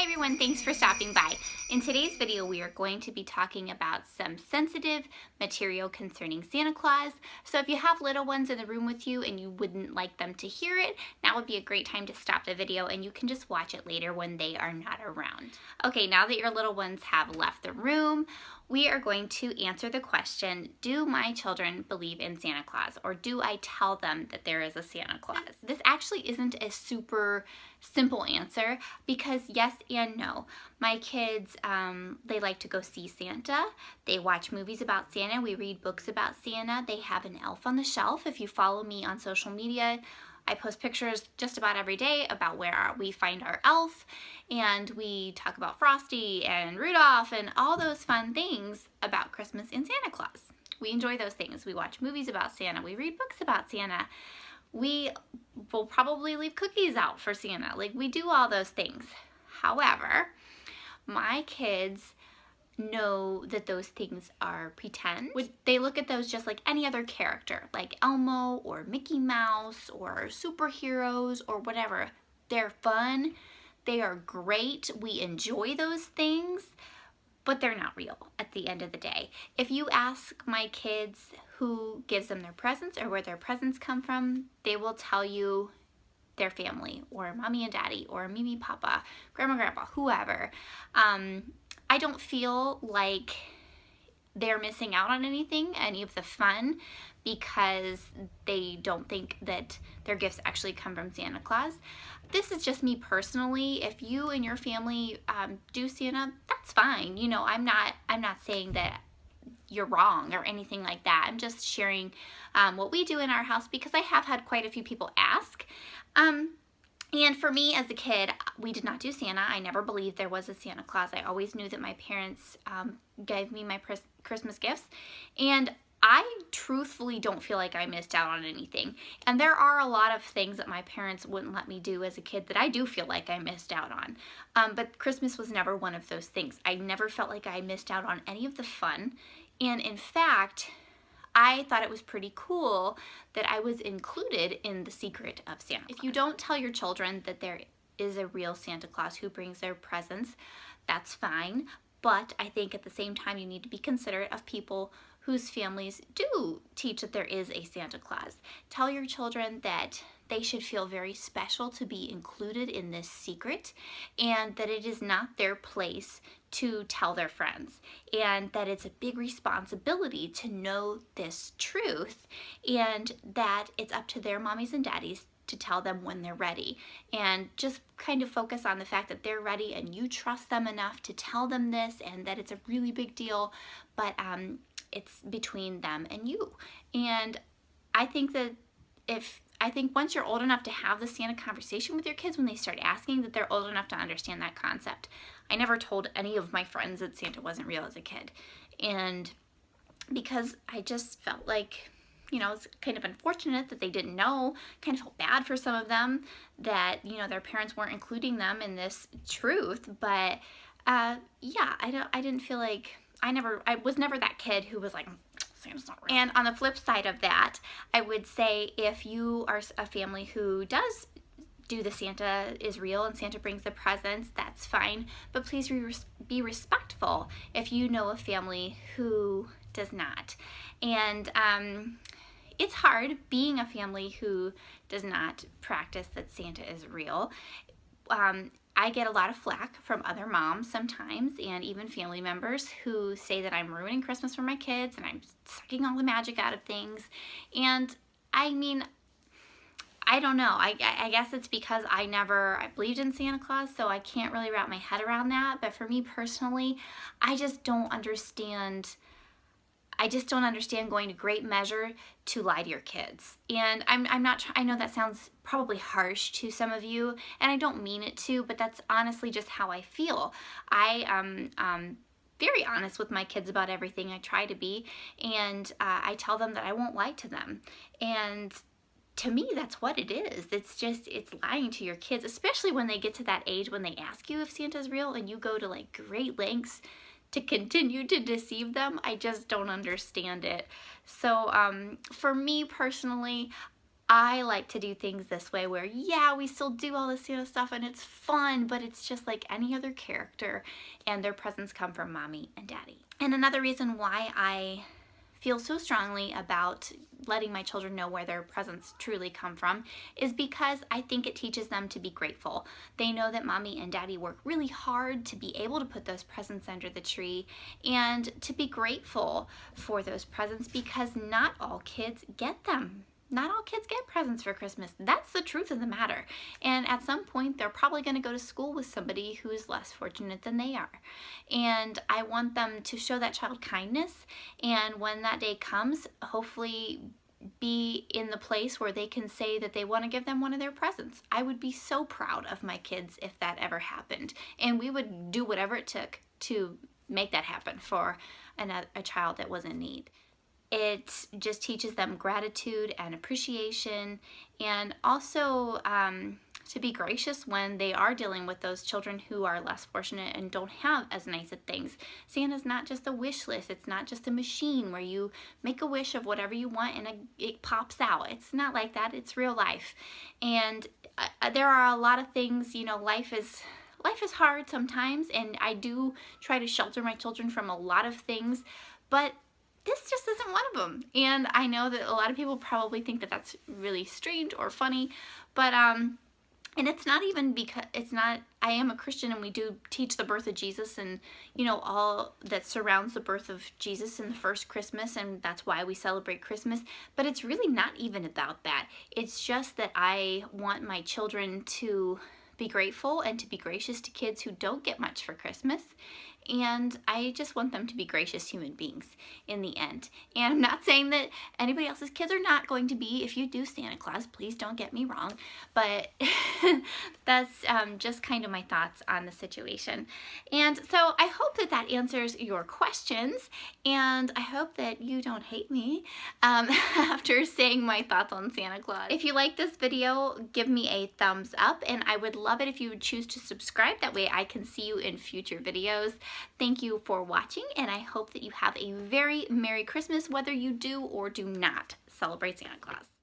everyone, thanks for stopping by. In today's video, we are going to be talking about some sensitive material concerning Santa Claus. So if you have little ones in the room with you and you wouldn't like them to hear it, now would be a great time to stop the video and you can just watch it later when they are not around. Okay, now that your little ones have left the room, we are going to answer the question, do my children believe in Santa Claus, or do I tell them that there is a Santa Claus? This actually isn't a super simple answer because yes and no. My kids, they like to go see Santa. They watch movies about Santa. We read books about Santa. They have an elf on the shelf. If you follow me on social media, I post pictures just about every day about where we find our elf, and we talk about Frosty and Rudolph and all those fun things about Christmas and Santa Claus. We enjoy those things. We watch movies about Santa. We read books about Santa. We will probably leave cookies out for Santa. Like, we do all those things. However, my kids know that those things are pretend. They look at those just like any other character, like Elmo or Mickey Mouse or superheroes or whatever. They're fun, they are great, we enjoy those things, but they're not real at the end of the day. If you ask my kids who gives them their presents or where their presents come from, they will tell you their family or mommy and daddy or Mimi, Papa, grandma, grandpa, whoever. I don't feel like they're missing out on anything, any of the fun, because they don't think that their gifts actually come from Santa Claus. This is just me personally. If you and your family do Santa, that's fine. You know, I'm not saying that you're wrong or anything like that. I'm just sharing what we do in our house because I have had quite a few people ask. And for me as a kid, we did not do Santa. I never believed there was a Santa Claus. I always knew that my parents gave me my Christmas gifts, and I truthfully don't feel like I missed out on anything. And there are a lot of things that my parents wouldn't let me do as a kid that I do feel like I missed out on. But Christmas was never one of those things. I never felt like I missed out on any of the fun. And in fact, I thought it was pretty cool that I was included in the secret of Santa Claus. If you don't tell your children that there is a real Santa Claus who brings their presents, that's fine. But I think at the same time you need to be considerate of people whose families do teach that there is a Santa Claus. Tell your children that they should feel very special to be included in this secret, and that it is not their place to tell their friends, and that it's a big responsibility to know this truth, and that it's up to their mommies and daddies to tell them when they're ready. And just kind of focus on the fact that they're ready and you trust them enough to tell them this, and that it's a really big deal, but it's between them and you. And I think that once you're old enough to have the Santa conversation with your kids, when they start asking, that they're old enough to understand that concept. I never told any of my friends that Santa wasn't real as a kid. And because I just felt like, you know, it's kind of unfortunate that they didn't know. Kind of felt bad for some of them that, you know, their parents weren't including them in this truth. But yeah, I didn't feel like, I was never that kid who was like, Santa's not real. And on the flip side of that, I would say if you are a family who does do the Santa is real and Santa brings the presents, that's fine. But please be respectful if you know a family who does not. And it's hard being a family who does not practice that Santa is real. I get a lot of flack from other moms sometimes, and even family members who say that I'm ruining Christmas for my kids and I'm sucking all the magic out of things. And I mean, I don't know. I guess it's because I believed in Santa Claus, so I can't really wrap my head around that. But for me personally, I just don't understand going to great measure to lie to your kids. And I know that sounds probably harsh to some of you, and I don't mean it to, but that's honestly just how I feel. I am very honest with my kids about everything. I try to be, and I tell them that I won't lie to them. And to me, that's what it is. It's lying to your kids, especially when they get to that age when they ask you if Santa's real and you go to like great lengths to continue to deceive them. I just don't understand it. So for me personally, I like to do things this way where, yeah, we still do all this Santa stuff and it's fun, but it's just like any other character, and their presents come from mommy and daddy. And another reason why I feel so strongly about letting my children know where their presents truly come from is because I think it teaches them to be grateful. They know that mommy and daddy work really hard to be able to put those presents under the tree, and to be grateful for those presents, because not all kids get them. Not all kids get presents for Christmas. That's the truth of the matter. And at some point, they're probably going to go to school with somebody who is less fortunate than they are. And I want them to show that child kindness. And when that day comes, hopefully be in the place where they can say that they want to give them one of their presents. I would be so proud of my kids if that ever happened. And we would do whatever it took to make that happen for a child that was in need. It just teaches them gratitude and appreciation, and also to be gracious when they are dealing with those children who are less fortunate and don't have as nice of things. Santa's not just a wish list. It's not just a machine where you make a wish of whatever you want and it pops out. It's not like that. It's real life. And there are a lot of things, you know, life is hard sometimes, and I do try to shelter my children from a lot of things, but this just isn't one of them. And I know that a lot of people probably think that that's really strange or funny, but and it's not even because I am a Christian, and we do teach the birth of Jesus and, you know, all that surrounds the birth of Jesus in the first Christmas, and that's why we celebrate Christmas. But it's really not even about that. It's just that I want my children to be grateful and to be gracious to kids who don't get much for Christmas. And I just want them to be gracious human beings in the end. And I'm not saying that anybody else's kids are not going to be. If you do Santa Claus, please don't get me wrong. But that's just kind of my thoughts on the situation. And so I hope that that answers your questions. And I hope that you don't hate me after saying my thoughts on Santa Claus. If you like this video, give me a thumbs up. And I would love it if you would choose to subscribe. That way I can see you in future videos. Thank you for watching, and I hope that you have a very Merry Christmas, whether you do or do not celebrate Santa Claus.